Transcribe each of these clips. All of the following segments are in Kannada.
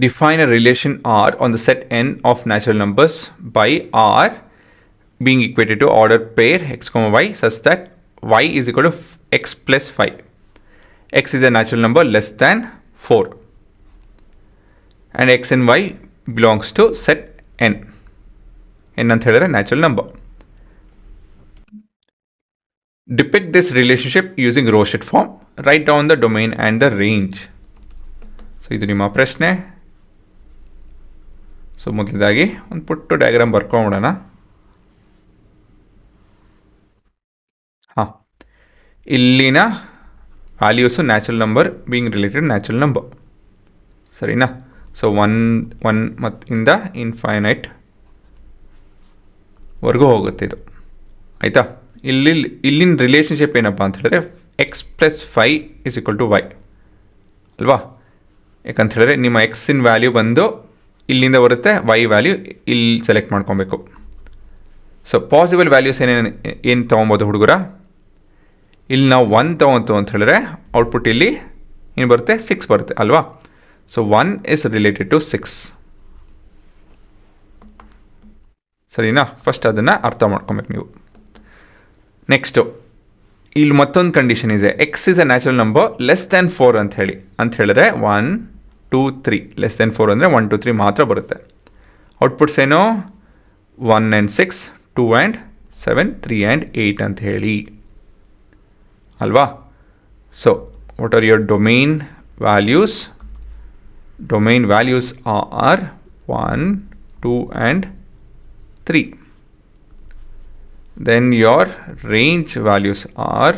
define a relation R on the set n of natural numbers by R being equated to ordered pair x comma y such that y is equal to x plus 5. X is a natural number less than 4 and x and y belongs to set n. n ಅಂತ ಹೇಳಿದ್ರೆ natural number. Depict this relationship using Rorschach form. Write down the domain and the range. So ಇದು ನಿಮ್ಮ ಪ್ರಶ್ನೆ. ಸೊ ಮೊದಲದಾಗಿ ಒಂದು ಪುಟ್ಟ ಡಯಾಗ್ರಾಮ್ ಬರ್ಕೊಂಬಿಡೋಣ. ಹಾಂ, ಇಲ್ಲಿನ values natural number being related natural number, ಸರಿನಾ? ಸೊ ಒನ್ ಮತ್ತಿಂದ ಇನ್ಫೈನೈಟ್ವರೆಗೂ ಹೋಗುತ್ತೆ ಇದು, ಆಯಿತಾ? ಇಲ್ಲಿನ ರಿಲೇಷನ್ಶಿಪ್ ಏನಪ್ಪ ಅಂತ ಹೇಳಿದ್ರೆ x plus 5 is equal to y ಅಲ್ವಾ? ಯಾಕಂತ ಹೇಳಿದ್ರೆ ನಿಮ್ಮ ಎಕ್ಸಿನ ವ್ಯಾಲ್ಯೂ ಬಂದು ಇಲ್ಲಿಂದ ಬರುತ್ತೆ, ವೈ ವ್ಯಾಲ್ಯೂ ಇಲ್ಲಿ ಸೆಲೆಕ್ಟ್ ಮಾಡ್ಕೊಬೇಕು. ಸೊ ಪಾಸಿಬಲ್ ವ್ಯಾಲ್ಯೂಸ್ ಏನು ತೊಗೊಬೋದು ಹುಡುಗರ? ಇಲ್ಲಿ ನಾವು 1 ತೊಗೊತು ಅಂತ ಹೇಳಿದ್ರೆ ಔಟ್ಪುಟ್ ಇಲ್ಲಿ ಏನು ಬರುತ್ತೆ? 6 ಬರುತ್ತೆ ಅಲ್ವಾ? ಸೊ 1 ಇಸ್ ರಿಲೇಟೆಡ್ ಟು 6, ಸರಿನಾ? ಫಸ್ಟ್ ಅದನ್ನು ಅರ್ಥ ಮಾಡ್ಕೊಬೇಕು ನೀವು. ನೆಕ್ಸ್ಟು ಇಲ್ಲಿ ಮತ್ತೊಂದು ಕಂಡೀಷನ್ ಇದೆ, X is a natural number less than 4 ಅಂತ ಹೇಳಿದ್ರೆ 1 2 3 ಲೆಸ್ ದೆನ್ 4 ಅಂದರೆ 1 2 3 ಮಾತ್ರ ಬರುತ್ತೆ. ಔಟ್ಪುಟ್ಸ್ ಏನೋ 1 and 6, 2 and 7, 3 and 8 ಅಂತ ಹೇಳಿ ಅಲ್ವಾ? So what are your domain values? Domain values are 1 2 and 3. Then your range values are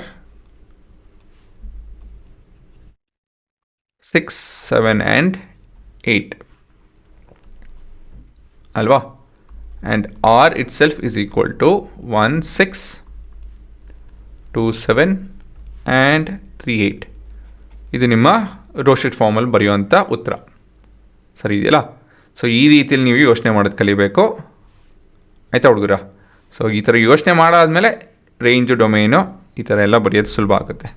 6, 7 and 8 alva, and R itself is equal to 1 6 2 7 and 3 8. ಇದು ನಿಮ್ಮ ರೋಷೆಟ್ ಫಾರ್ಮಲ್ಲಿ ಬರೆಯುವಂಥ ಉತ್ತರ, ಸರಿ ಇದೆಯಲ್ಲ? ಸೊ ಈ ರೀತಿಯಲ್ಲಿ ನೀವು ಯೋಚನೆ ಮಾಡೋದು ಕಲಿಬೇಕು, ಆಯಿತಾ ಹುಡುಗರ? ಸೊ ಈ ಥರ ಯೋಚನೆ ಮಾಡಾದಮೇಲೆ ರೇಂಜು ಡೊಮೇನು ಈ ಥರ ಎಲ್ಲ ಬರೆಯೋದು ಸುಲಭ ಆಗುತ್ತೆ.